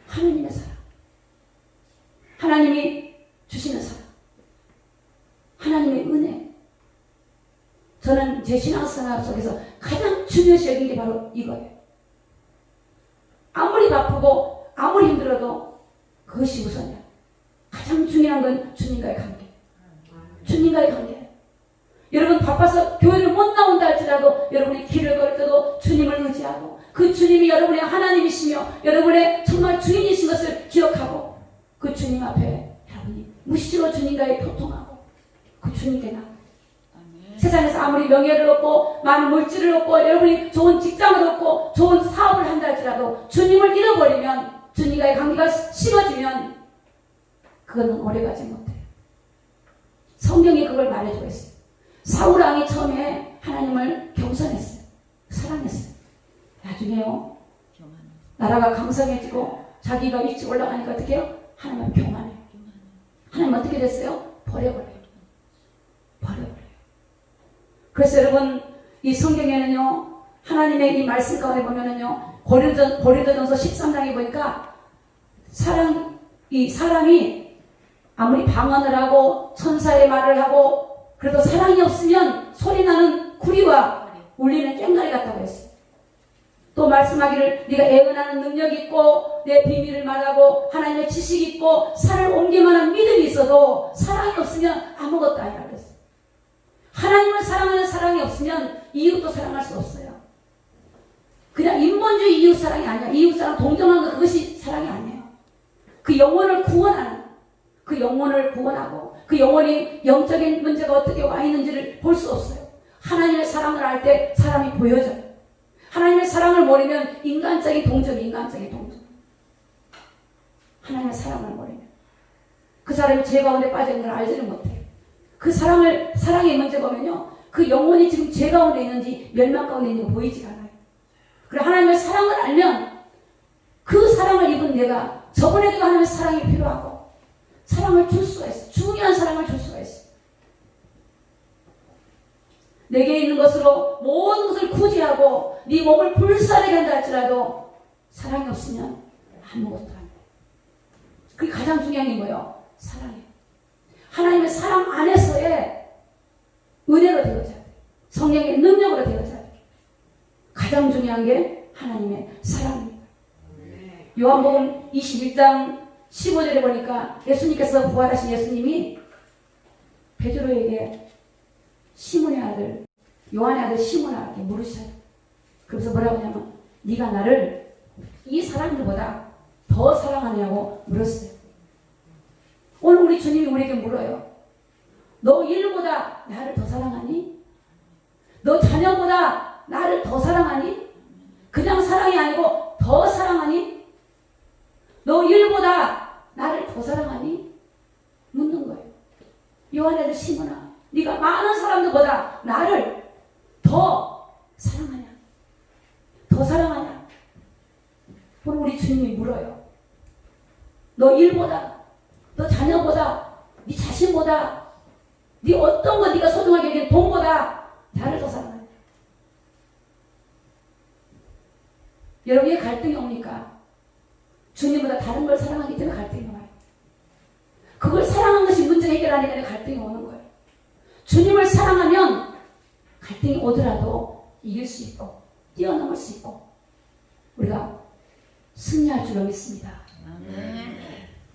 [SPEAKER 1] 하나님의 사랑, 하나님이 주시는 사랑, 하나님의 은혜. 저는 제 신앙생활 속에서 가장 중요시 여긴 게 바로 이거예요. 아무리 바쁘고 아무리 힘들어도 그것이 우선이야. 가장 중요한 건 주님과의 관계. 주님과의 관계. 여러분 바빠서 교회를 못 나온다 할지라도 여러분이 길을 걸을 때도 주님을 의지하고 그 주님이 여러분의 하나님이시며 여러분의 정말 주인이신 것을 기억하고 그 주님 앞에 여러분이 무시로 주님과의 교통하고 그 주님께 나아가요. 세상에서 아무리 명예를 얻고 많은 물질을 얻고 여러분이 좋은 직장을 얻고 좋은 사업을 한다 할지라도 주님을 잃어버리면, 주님과의 관계가 식어지면 그거는 오래가지 못해요. 성경이 그걸 말해주고 있어요. 사울왕이 처음에 하나님을 겸손했어요. 사랑했어요. 나중에요, 나라가 강성해지고 자기가 일찍 올라가니까 어떻게 해요? 하나님을 교만해요. 하나님 어떻게 됐어요? 버려버려요. 그래서 여러분, 이 성경에는요, 하나님의 이 말씀 가운데 보면은요, 고린도전서 13장에 보니까 이 사람이 아무리 방언을 하고 천사의 말을 하고 그래도 사랑이 없으면 소리나는 구리와 울리는 꽹과리 같다고 했어요. 또 말씀하기를 네가 애언하는 능력이 있고 내 비밀을 말하고 하나님의 지식이 있고 산을 옮길만한 믿음이 있어도 사랑이 없으면 아무것도 아니라고 했어요. 하나님을 사랑하는 사랑이 없으면 이웃도 사랑할 수 없어요. 그냥 인본주의 이웃사랑이 아니야. 이웃사랑 동정하는 것, 그것이 사랑이 아니에요. 그 영혼을 구원하는, 그 영혼을 구원하고 그 영혼이 영적인 문제가 어떻게 와 있는지를 볼 수 없어요. 하나님의 사랑을 알 때 사람이 보여져요. 하나님의 사랑을 모르면 인간적인 동정. 하나님의 사랑을 모르면 그 사람이 죄 가운데 빠진 걸 알지를 못해요. 그 사랑의 문제 보면요, 그 영혼이 지금 죄 가운데 있는지 멸망 가운데 있는 거 보이지가 않아요. 그래, 하나님의 사랑을 알면 그 사랑을 입은 내가, 저번에도 하나님의 사랑이 필요하고 사랑을 줄 수가 있어. 중요한 사랑을 줄 수가 있어. 내게 있는 것으로 모든 것을 구제하고 네 몸을 불사르게 한다 할지라도 사랑이 없으면 아무것도 안 돼. 그게 가장 중요한 게 뭐예요? 사랑이에요. 하나님의 사랑 안에서의 은혜로 되어져야 돼. 성령의 능력으로 되어져야 돼. 가장 중요한 게 하나님의 사랑입니다. 요한복음 21장 15절에 보니까 예수님께서, 부활하신 예수님이 베드로에게 시몬의 아들, 요한의 아들 시몬아 물으셔요. 그래서 뭐라고 하냐면 네가 나를 이 사람들보다 더 사랑하냐고 물었어요. 오늘 우리 주님이 우리에게 물어요. 너 일보다 나를 더 사랑하니? 너 자녀보다 나를 더 사랑하니? 그냥 사랑이 아니고 더 사랑하니? 너 일보다 나를 더 사랑하니? 묻는 거예요. 요한의 아들 시몬아, 네가 많은 사람들보다 나를 더 사랑하냐? 더 사랑하냐? 오늘 우리 주님이 물어요. 너 일보다, 너 자녀보다, 네 자신보다, 네 어떤 거 네가 소중하게 여기는 돈보다 나를 더 사랑하냐? 여러분, 왜 갈등이 옵니까? 주님보다 다른 걸 사랑하기 때문에 갈등이 와요. 그걸 사랑한 것이 문제 해결하니까 갈등이 오는 거예요. 주님을 사랑하면 갈등이 오더라도 이길 수 있고 뛰어넘을 수 있고 우리가 승리할 줄로 믿습니다. 아멘.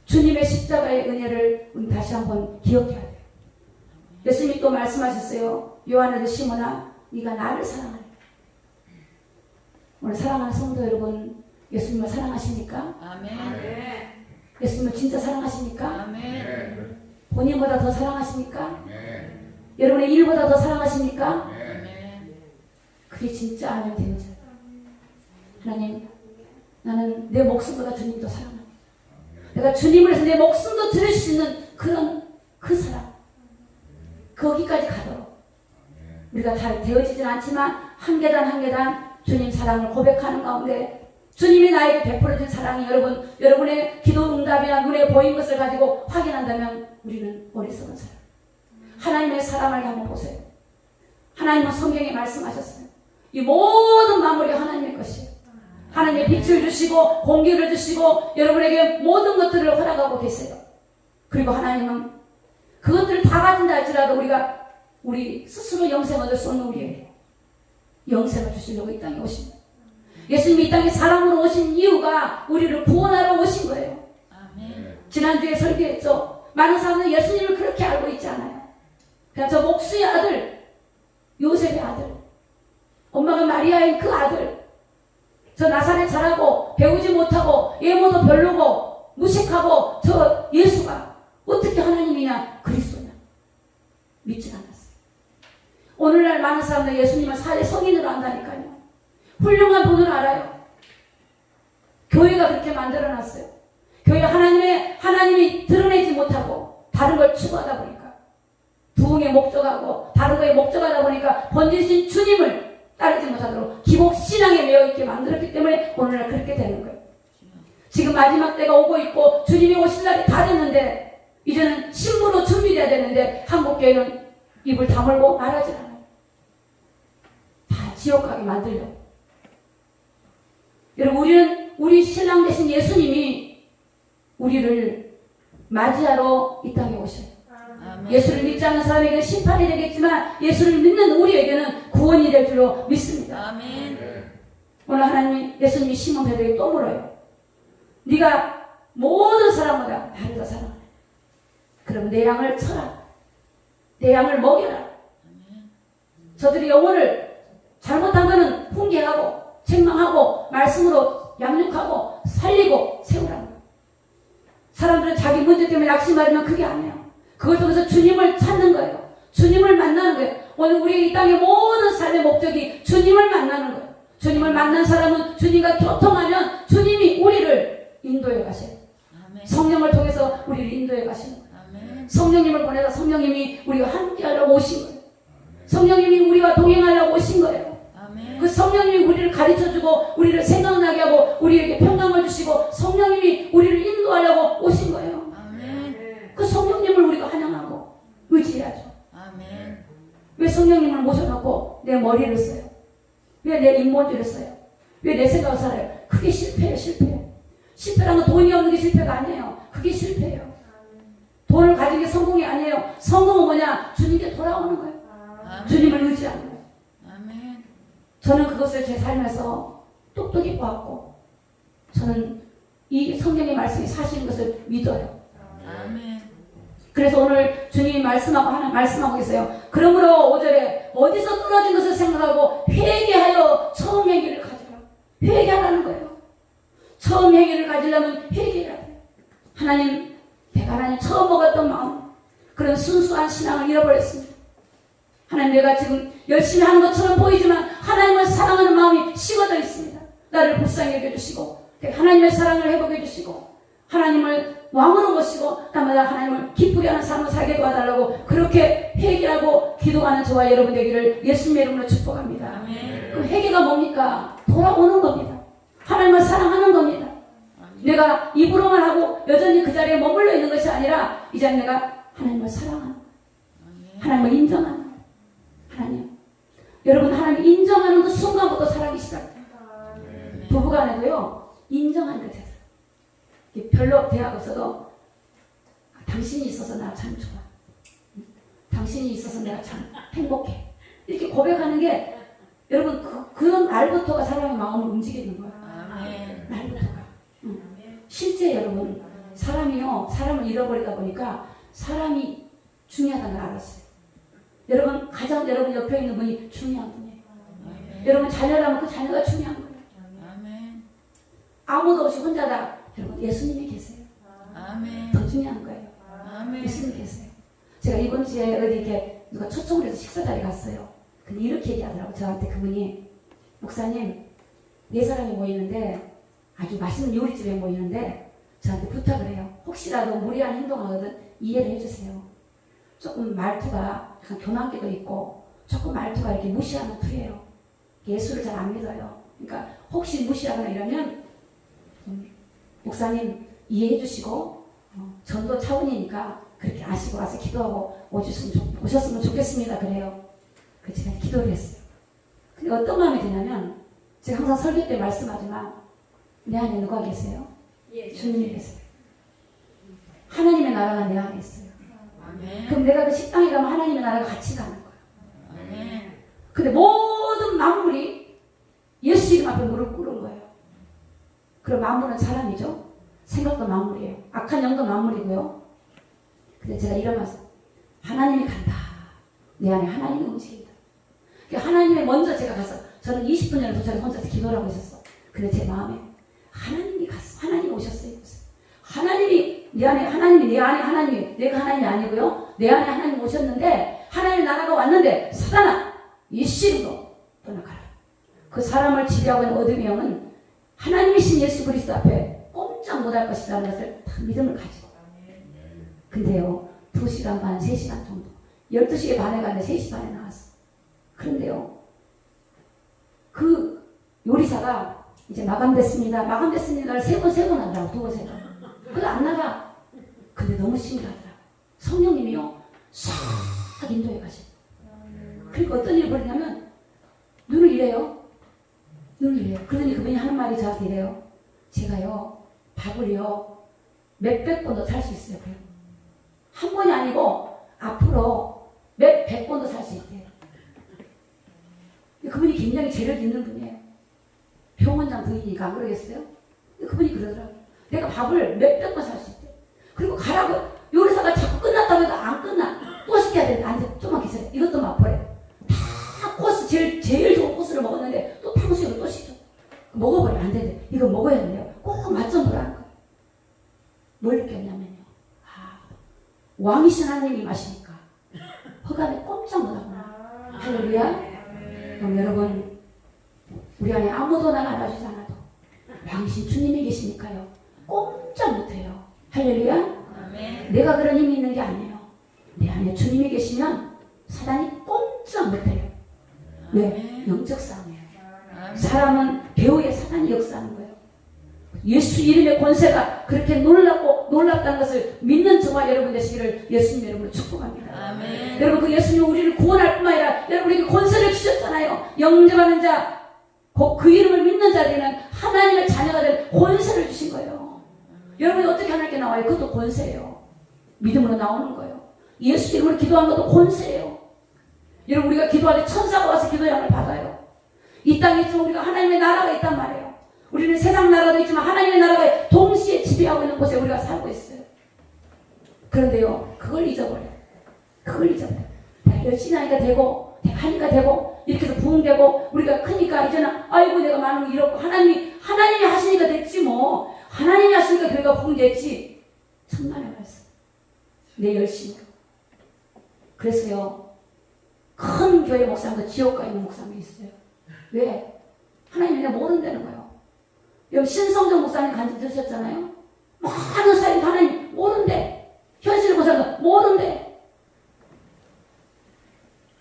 [SPEAKER 1] 주님의 십자가의 은혜를 우리 다시 한번 기억해야 돼요. 예수님이 또 말씀하셨어요. 요한의 아들 시몬아, 네가 나를 사랑하니. 오늘 사랑하는 성도 여러분, 예수님을 사랑하십니까? 아멘. 예수님을 진짜 사랑하십니까? 아멘. 본인보다 더 사랑하십니까? 아멘. 여러분의 일보다 더 사랑하십니까? 아멘. 그게 진짜 아멘 되는 자예요. 하나님, 나는 내 목숨보다 주님 더 사랑합니다. 내가 주님을 위해서 내 목숨도 드릴 수 있는 그 사랑, 거기까지 가도록 우리가 다 되어지진 않지만 한 계단 한 계단 주님 사랑을 고백하는 가운데 주님이 나에게 베풀어준 사랑이 여러분의 기도 응답이나 눈에 보인 것을 가지고 확인한다면 우리는 어리석은 사람. 하나님의 사랑을 한번 보세요. 하나님은 성경에 말씀하셨어요. 이 모든 만물이 하나님의 것이에요. 하나님의 빛을 주시고 공기를 주시고 여러분에게 모든 것들을 허락하고 계세요. 그리고 하나님은 그것들을 다 가진다 할지라도 우리 스스로 영생 얻을 수 없는 우리에게 영생을 주시려고 이 땅에 오십니다. 예수님이 이 땅에 사람으로 오신 이유가 우리를 구원하러 오신 거예요. 아멘. 지난주에 설교했죠. 많은 사람들은 예수님을 그렇게 알고 있지 않아요. 그냥 저 목수의 아들, 요셉의 아들, 엄마가 마리아인 그 아들, 저 나사렛 자라고 배우지 못하고 외모도 별로고 무식하고 저 예수가 어떻게 하나님이냐 그리스도냐 믿지 않았어요. 오늘날 많은 사람들 예수님을 사회 성인으로 안다니까요. 훌륭한 분을 알아요. 교회가 그렇게 만들어놨어요. 교회 하나님이 드러내지 못하고 다른 걸 추구하다 보니까 부흥에 목적하고 다른 거에 목적하다 보니까 번지신 주님을 따르지 못하도록 기복신앙에 매여있게 만들었기 때문에 오늘날 그렇게 되는 거예요. 지금 마지막 때가 오고 있고 주님이 오실 날이 다 됐는데 이제는 신부로 준비돼야 되는데 한국교회는 입을 다물고 말하지 않아요. 다 지옥 가게 만들려고. 여러분, 우리 신랑 되신 예수님이 우리를 맞이하러 이 땅에 오셔요. 아멘. 예수를 믿지 않는 사람에게는 심판이 되겠지만 예수를 믿는 우리에게는 구원이 될 줄로 믿습니다. 아멘. 오늘 하나님이 예수님이 시몬 베드로에게 또 물어요. 네가 모든 사람보다 나를 더 사랑하네. 그럼 내 양을 쳐라. 내 양을 먹여라. 저들이 영혼을 잘못한 거는 훈계하고 책망하고 말씀으로 양육하고 살리고 세우라는 거예요. 사람들은 자기 문제 때문에 낙심하지만 그게 아니에요. 그걸 통해서 주님을 찾는 거예요. 주님을 만나는 거예요. 오늘 우리 이 땅의 모든 삶의 목적이 주님을 만나는 거예요. 주님을 만난 사람은 주님과 교통하면 주님이 우리를 인도해 가셔요. 성령을 통해서 우리를 인도해 가시는 거예요. 성령님을 보내서 성령님이 우리와 함께 하려고 오신 거예요. 성령님이 우리와 동행하려고 오신 거예요. 그 성령님이 우리를 가르쳐주고 우리를 생각나게 하고 우리에게 평강을 주시고 성령님이 우리를 인도하려고 오신 거예요. 그 성령님을 우리가 환영하고 의지해야죠. 왜 성령님을 모셔놓고 내 머리를 써요? 왜 내 인본주의를 써요? 왜 내 생각을 살아요? 그게 실패예요. 실패라는 건 돈이 없는 게 실패가 아니에요. 그게 실패예요. 돈을 가진 게 성공이 아니에요. 성공은 뭐냐? 주님께 돌아오는 거예요. 주님을 의지하는 거예요. 저는 그것을 제 삶에서 똑똑히 보았고 저는 이 성경의 말씀이 사실인 것을 믿어요. 그래서 오늘 주님이 말씀하고 계세요. 그러므로 5절에 어디서 떨어진 것을 생각하고 회개하여 처음 행위를 가져라. 회개하라는 거예요. 처음 행위를 가지려면 회개해야 돼요. 하나님 처음 먹었던 마음, 그런 순수한 신앙을 잃어버렸습니다. 하나님, 내가 지금 열심히 하는 것처럼 보이지만 하나님을 사랑하는 마음이 식어져 있습니다. 나를 불쌍히 여겨주시고 하나님의 사랑을 회복해 주시고 하나님을 왕으로 모시고 날마다 하나님을 기쁘게 하는 삶을 살게 도와달라고 그렇게 회개하고 기도하는 저와 여러분 되기를 예수님의 이름으로 축복합니다. 그 회개가 뭡니까? 돌아오는 겁니다. 하나님을 사랑하는 겁니다. 내가 입으로만 하고 여전히 그 자리에 머물러 있는 것이 아니라 이제 내가 하나님을 사랑하는, 하나님을 인정하는 하나님. 여러분, 하나님 인정하는 그 순간부터 사랑이 시작돼요. 부부간에도요, 인정하는 것 같아요. 별로 대화가 없어도 당신이 있어서 나 참 좋아. 당신이 있어서 내가 참 행복해. 이렇게 고백하는 게 여러분 그런 날부터가 사람의 마음을 움직이는 거야. 날부터가. 실제 여러분 사람을 잃어버리다 보니까 사람이 중요하다는 걸 알았어요. 여러분 가장 여러분 옆에 있는 분이 중요한 분이에요. 여러분 자녀라면 그 자녀가 중요한 거예요. 아무도 없이 혼자다. 여러분 예수님이 계세요. 더 중요한 거예요. 예수님이 계세요. 제가 이번 주에 어디 이렇게 누가 초청을 해서 식사 자리에 갔어요. 근데 이렇게 얘기하더라고요. 저한테 그분이, 목사님 4사람이 모이는데 아주 맛있는 요리집에 모이는데 저한테 부탁을 해요. 혹시라도 무리한 행동하거든 이해를 해주세요. 조금 말투가 약간 교만기도 있고 조금 말투가 이렇게 무시하는 투예요. 예수를 잘 안 믿어요. 그러니까 혹시 무시하거나 이러면 목사님 이해해 주시고 전도 차원이니까 그렇게 아시고 와서 기도하고 오셨으면 좋겠습니다. 그래요. 그래서 제가 기도를 했어요. 근데 어떤 마음이 드냐면 제가 항상 설교 때 말씀하지만 내 안에 누가 계세요? 주님이 계세요. 하나님의 나라가 내 안에 있어요. 그럼 내가 그 식당에 가면 하나님의 나라가 같이 가는 거예요. 근데 모든 만물이 예수 이름 앞에 무릎 꿇은 거예요. 그럼 만물은 사람이죠. 생각도 만물이에요. 악한 영도 만물이고요. 근데 제가 이런 말씀, 하나님이 간다. 내 안에 하나님이 움직인다. 하나님의 먼저 제가 가서, 저는 20분 전에 도착해서 혼자서 기도를 하고 있었어. 근데 제 마음에 하나님이 갔어. 하나님이 오셨어요. 하나님이 내 안에, 하나님이 내 안에 하나님이, 내가 하나님이 아니고요. 내 안에 하나님이 오셨는데 하나님의 나라가 왔는데 사단아 이씨로 떠나가라. 그 사람을 지배하고 있는 어둠의 영은 하나님이신 예수 그리스도 앞에 꼼짝 못할 것이라는 것을 다 믿음을 가지고. 근데요 2시간 반 3시간 정도 12시에 반에 갔는데 3시 반에 나왔어. 그런데요 그 요리사가 이제 마감됐습니다를 3번 한다고 2번 3번. 그래도 안 나가. 근데 너무 신기하더라. 성령님이요 싹 인도해 가시고. 그러니까 어떤 일이 벌이냐면 눈을 이래요. 그러더니 그분이 하는 말이 저한테 이래요. 제가요 밥을요 몇백 번도 살 수 있어요. 그래요. 한 번이 아니고 앞으로 몇백 번도 살 수 있대요. 그분이 굉장히 재력 있는 분이에요. 병원장 부인이니까 안 그러겠어요? 그분이 그러더라고요. 내가 밥을 몇백 번 살 수 있대. 그리고 가라고 요리사가 자꾸 끝났다고 해도 안 끝나. 또 시켜야 되는데 안 돼. 좀만 기다려. 이것도 맛보래. 다 코스 제일 좋은 코스를 먹었는데 또 탕수육을 또 시켜. 먹어버려. 안 되는데 이거 먹어야 돼요. 꼭 맛 좀 보라는 거예요. 뭘 느꼈냐면요. 왕이신 하나님이 마시니까 허감에 꼼짝 못하구나. 할렐루야. 그럼 여러분 우리 안에 아무도 나가 알아주지 않아도 왕이신 주님이 계시니까요 꼼짝 못해요. 할렐루야. 아멘. 내가 그런 힘이 있는 게 아니에요. 내 안에 주님이 계시면 사단이 꼼짝 못해요. 왜? 영적 싸움이에요. 사람은 배후에 사단이 역사하는 거예요. 예수 이름의 권세가 그렇게 놀랍다는 것을 믿는 저와 여러분 되시기를 예수님 이름으로 축복합니다. 아멘. 여러분 그 예수님 우리를 구원할 뿐만 아니라 여러분에게 권세를 주셨잖아요. 영접하는 자, 그 이름을 믿는 자들은 하나님의 자녀가 될 권세를 주신 거예요. 여러분이 어떻게 하나님께 나와요? 그것도 권세예요. 믿음으로 나오는 거예요. 예수 이름으로 기도한 것도 권세예요. 여러분 우리가 기도할 때 천사가 와서 기도의 양을 받아요. 이 땅에 있지만 우리가 하나님의 나라가 있단 말이에요. 우리는 세상 나라도 있지만 하나님의 나라가 동시에 지배하고 있는 곳에 우리가 살고 있어요. 그런데요 그걸 잊어버려요. 내가 열심히 하니까 되고 하니까 되고 이렇게 해서 부흥되고 우리가 크니까 이제는 아이고 내가 많은 거 이렇고 하나님이 하시니까 됐지 뭐. 하나님이 하시니까 교회가 부흥됐지. 천만의 말씀. 내 열심으로. 그래서요 큰 교회 목사님도 지옥 가 있는 목사님이 있어요. 왜? 하나님이 내가 모른다는 거예요. 여기 신성정 목사님 간증 들으셨잖아요. 많은 사람이 하나님 모른대. 현실 목사님도 모른대.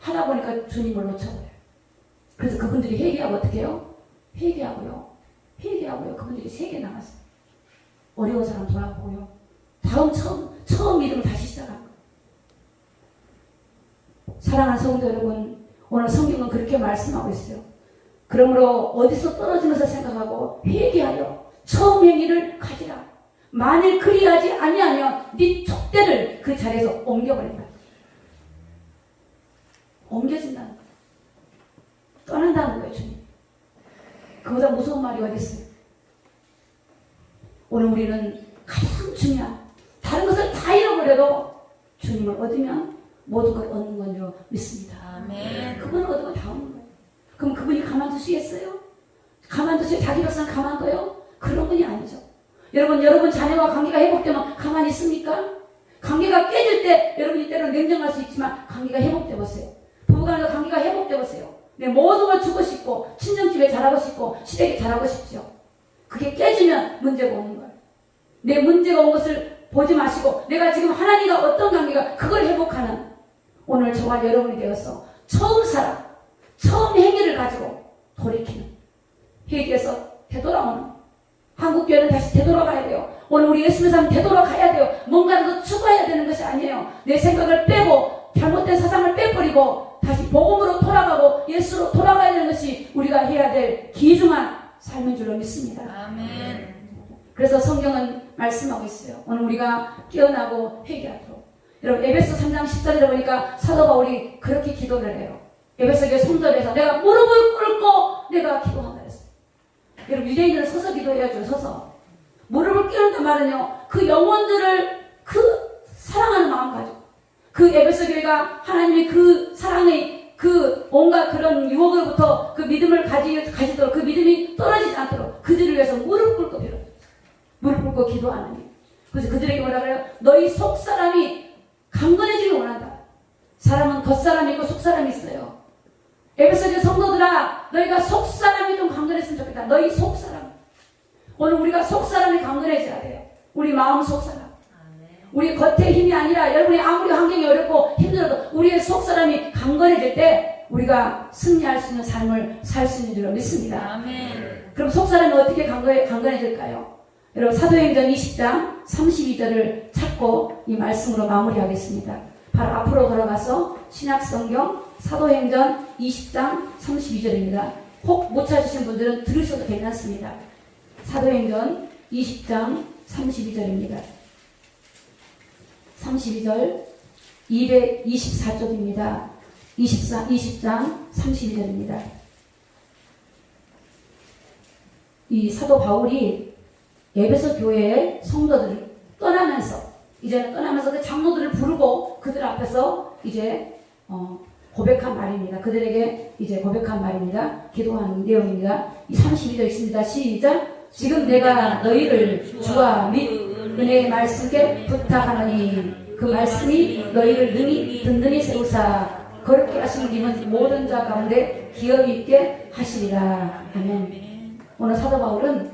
[SPEAKER 1] 하다 보니까 주님을 놓쳐버려요. 그래서 그분들이 회개하고 어떻게 해요? 회개하고요. 그분들이 세계 나갔어요. 어려운 사람 돌아보고요. 처음 믿음을 다시 시작한 거예요. 사랑하는 성도 여러분, 오늘 성경은 그렇게 말씀하고 있어요. 그러므로 어디서 떨어지면서 생각하고 회개하여 처음 행위를 가지라. 만일 그리하지 아니하면 네 촛대를 그 자리에서 옮겨버린다. 옮겨진다는 거예요. 떠난다는 거예요, 주님. 그보다 무서운 말이 어디 있어요? 오늘 우리는 가장 중요한 다른 것을 다 잃어버려도 주님을 얻으면 모든 걸 얻는 건 줄 믿습니다. 아멘. 그분을 얻으면 다 얻는 거예요. 그럼 그분이 가만두시겠어요? 가만두세요? 자기 백성 가만둬요? 그런 분이 아니죠. 여러분 자녀와 관계가 회복되면 가만히 있습니까? 관계가 깨질 때 여러분이 때로는 냉정할 수 있지만 관계가 회복돼 보세요. 부부간의 관계가 회복돼 보세요. 내 모든 걸 주고 싶고 친정집에 잘하고 싶고 시댁에 잘하고 싶죠. 그게 깨지면 문제가 오는 거예요. 내 문제가 온 것을 보지 마시고 내가 지금 하나님과 어떤 관계가 그걸 회복하는 오늘 저와 여러분이 되어서 처음 행위를 가지고 돌이키는 회개에서 되돌아오는 한국교회는 다시 되돌아가야 돼요. 오늘 우리 예수님 사람 되돌아가야 돼요. 뭔가를 더 추가해야 되는 것이 아니에요. 내 생각을 빼고 잘못된 사상을 빼버리고 다시 복음으로 돌아가고 예수로 돌아가야 되는 것이 우리가 해야 될 귀중한 삶인 줄로 믿습니다. 아멘. 그래서 성경은 말씀하고 있어요. 오늘 우리가 깨어나고 회개하도록. 여러분 에베소 3장 14절에 보니까 사도 바울이 그렇게 기도를 해요. 에베소 교회 성전에서 내가 무릎을 꿇고 내가 기도한다 했어요. 여러분 유대인들은 서서 기도해야죠. 서서. 무릎을 꿇는단 말은요. 그 영혼들을 그 사랑하는 마음 가지고 그 에베소 교회가 하나님의 그 사랑의 그 온갖 그런 유혹으로부터 그 믿음을 가지도록 그 믿음이 떨어지지 않도록 그들을 위해서 무릎 꿇고 빌어요. 무릎 꿇고 기도하는 일. 그래서 그들에게 뭐라 그래요? 너희 속사람이 강건해지길 원한다. 사람은 겉사람이 있고 속사람이 있어요. 에베소서 성도들아, 너희가 속사람이 좀 강건했으면 좋겠다. 너희 속사람. 오늘 우리가 속사람이 강건해져야 돼요. 우리 마음 속사람. 우리 겉의 힘이 아니라 여러분이 아무리 환경이 어렵고 힘들어도 우리의 속사람이 강건해질 때 우리가 승리할 수 있는 삶을 살 수 있는 줄로 믿습니다.
[SPEAKER 2] 아멘.
[SPEAKER 1] 그럼 속사람이 어떻게 강건해질까요? 여러분 사도행전 20장 32절을 찾고 이 말씀으로 마무리하겠습니다. 바로 앞으로 돌아가서 신약성경 사도행전 20장 32절입니다. 혹 못 찾으신 분들은 들으셔도 괜찮습니다. 사도행전 20장 32절입니다. 32절 224쪽입니다. 20장 32절입니다. 이 사도 바울이 에베소 교회의 성도들을 이제는 떠나면서 그 장로들을 부르고 그들 앞에서 이제 고백한 말입니다. 그들에게 이제 고백한 말입니다. 기도하는 내용입니다. 이 32절 있습니다. 시작. 지금 내가 너희를 주와 및 은혜의 말씀께 부탁하노니 그 말씀이 너희를 능히 든든히 세우사 거룩게 하시는 님은 모든 자 가운데 기업이 있게 하시리라. 아멘. 오늘 사도 바울은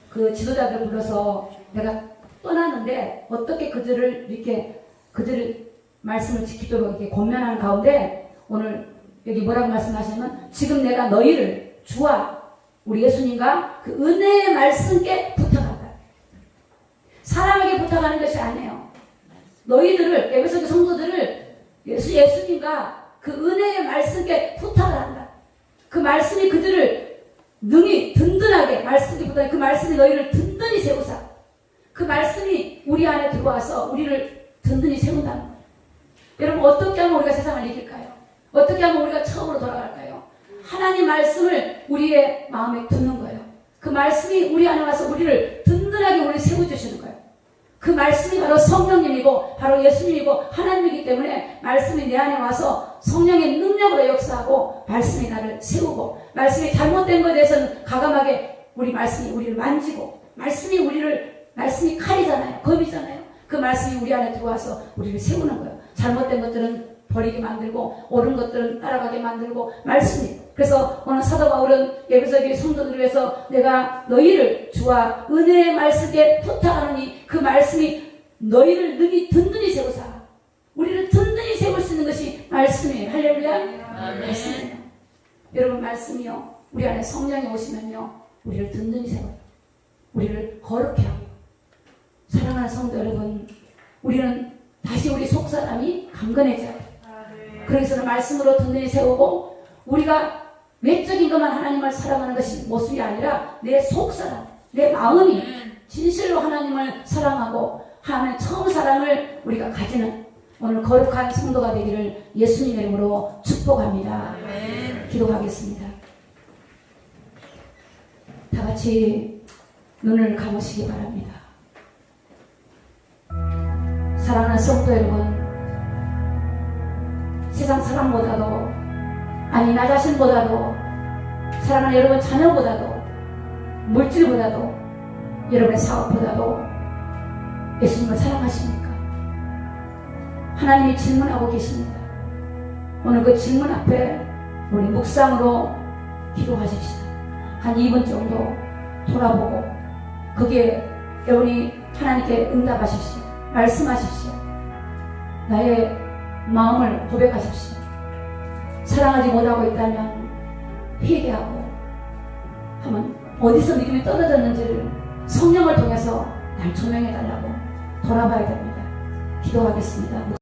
[SPEAKER 1] 그 지도자들을 불러서 내가 떠났는데 어떻게 그들을 말씀을 지키도록 이렇게 권면하는 가운데 오늘 여기 뭐라고 말씀하시냐면 지금 내가 너희를 주와 우리 예수님과 그 은혜의 말씀께 부탁한다. 사람에게 부탁하는 것이 아니에요. 너희들을 에베소 성도들을 예수님과 그 은혜의 말씀께 부탁을 한다. 그 말씀이 그들을 능히 든든하게 그 말씀이 너희를 든든히 세우사 그 말씀이 우리 안에 들어와서 우리를 든든히 세운다는 거예요. 여러분 어떻게 하면 우리가 세상을 이길까요? 어떻게 하면 우리가 처음으로 돌아갈까요? 하나님 말씀을 우리의 마음에 두는 거예요. 그 말씀이 우리 안에 와서 우리를 든든하게 우리를 세워주시는 거예요. 그 말씀이 바로 성령님이고 바로 예수님이고 하나님이기 때문에 말씀이 내 안에 와서 성령의 능력으로 역사하고 말씀이 나를 세우고 말씀이 잘못된 것에 대해서는 과감하게 말씀이 우리를 만지고 말씀이 칼이잖아요. 검이잖아요. 그 말씀이 우리 안에 들어와서 우리를 세우는 거예요. 잘못된 것들은 버리게 만들고 옳은 것들은 따라가게 만들고 말씀이. 그래서 오늘 사도 바울은 에베소교회 성도들을 위해서 내가 너희를 주와 은혜의 말씀에 부탁하노니 그 말씀이 너희를 능히 든든히 세우사 우리를 든든히 세울 수 있는 것이 말씀이에요. 할렐루야. 말씀이에요. 여러분 말씀이요 우리 안에 성령이 오시면요 우리를 든든히 세워요. 우리를 거룩해 하고 사랑하는 성도 여러분 우리는 다시 우리 속사람이 강건해져야 돼요. 그래서 말씀으로 든든히 세우고 우리가 외적인 것만 하나님을 사랑하는 것이 모습이 아니라 내 속사람, 내 마음이 진실로 하나님을 사랑하고 하나님의 처음 사랑을 우리가 가지는 오늘 거룩한 성도가 되기를 예수님의 이름으로 축복합니다. 기도하겠습니다. 다 같이 눈을 감으시기 바랍니다. 사랑하는 성도 여러분 세상 사람보다도 아니 나 자신보다도 사랑하는 여러분 자녀보다도 물질보다도 여러분의 사업보다도 예수님을 사랑하십니까? 하나님이 질문하고 계십니다. 오늘 그 질문 앞에 우리 묵상으로 기도하십시오. 한 2분 정도 돌아보고 거기에 여러분이 하나님께 응답하십시오. 말씀하십시오. 나의 마음을 고백하십시오. 사랑하지 못하고 있다면 회개하고 하면 어디서 믿음이 떨어졌는지를 성령을 통해서 날 조명해달라고 돌아봐야 됩니다. 기도하겠습니다.